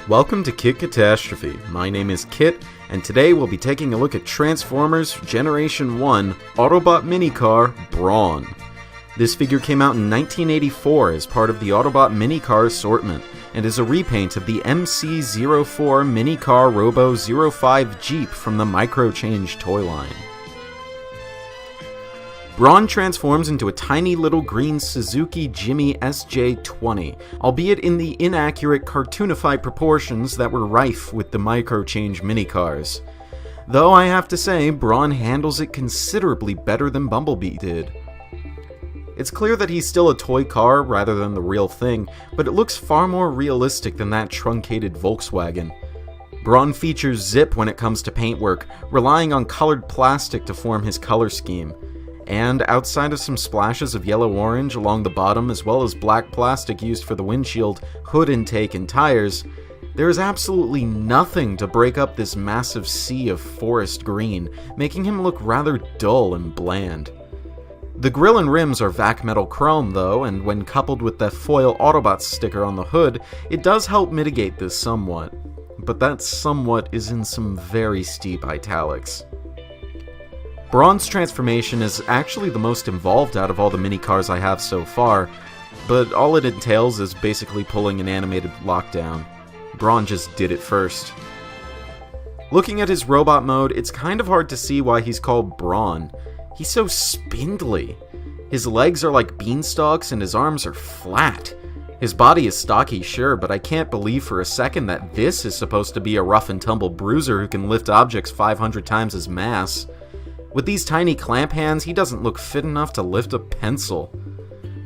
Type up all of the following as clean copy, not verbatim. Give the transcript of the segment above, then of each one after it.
Welcome to Kit Catastrophe. My name is Kit, and today we'll be taking a look at Transformers Generation 1 Autobot minicar, BRAWN. This figure came out in 1984 as part of the Autobot minicar assortment, and is a repaint of the MC04 minicar Robo 05 Jeep from the Microchange toy line. BRAWN transforms into a tiny little green Suzuki Jimmy SJ20, albeit in the inaccurate cartoonified proportions that were rife with the Microchange minicars. Though I have to say, BRAWN handles it considerably better than Bumblebee did. It's clear that he's still a toy car rather than the real thing, but it looks far more realistic than that truncated Volkswagen. BRAWN features zip when it comes to paintwork, relying on colored plastic to form his color scheme. And outside of some splashes of yellow-orange along the bottom as well as black plastic used for the windshield, hood intake, and tires, there is absolutely nothing to break up this massive sea of forest green, making him look rather dull and bland. The grille and rims are vac metal chrome though, and when coupled with the foil Autobots sticker on the hood, it does help mitigate this somewhat. But that somewhat is in some very steep italics. BRAWN's transformation is actually the most involved out of all the minicars I have so far, but all it entails is basically pulling an animated lockdown. BRAWN just did it first. Looking at his robot mode, it's kind of hard to see why he's called BRAWN. He's so spindly. His legs are like beanstalks and his arms are flat. His body is stocky, sure, but I can't believe for a second that this is supposed to be a rough and tumble bruiser who can lift objects 500 times his mass. With these tiny clamp hands, he doesn't look fit enough to lift a pencil.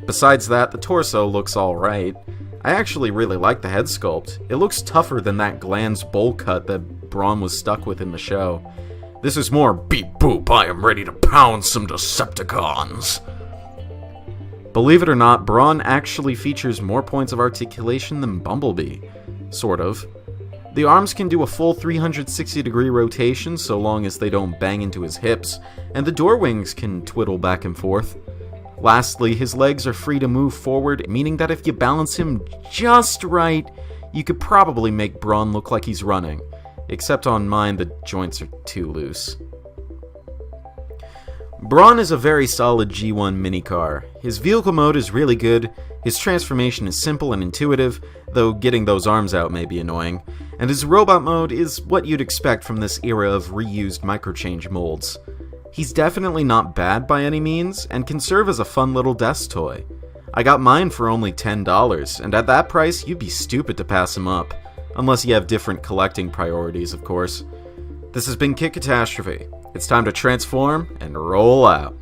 Besides that, the torso looks alright. I actually really like the head sculpt. It looks tougher than that Glan's bowl cut that BRAWN was stuck with in the show. This is more beep boop, I am ready to pound some Decepticons. Believe it or not, BRAWN actually features more points of articulation than Bumblebee. Sort of. The arms can do a full 360-degree rotation so long as they don't bang into his hips, and the door wings can twiddle back and forth. Lastly, his legs are free to move forward, meaning that if you balance him just right, you could probably make BRAWN look like he's running. Except on mine, the joints are too loose. BRAWN is a very solid G1 minicar. His vehicle mode is really good, his transformation is simple and intuitive, though getting those arms out may be annoying, and his robot mode is what you'd expect from this era of reused Microchange molds. He's definitely not bad by any means, and can serve as a fun little desk toy. I got mine for only $10, and at that price, you'd be stupid to pass him up. Unless you have different collecting priorities, of course. This has been Kit Catastrophe. It's time to transform and roll out.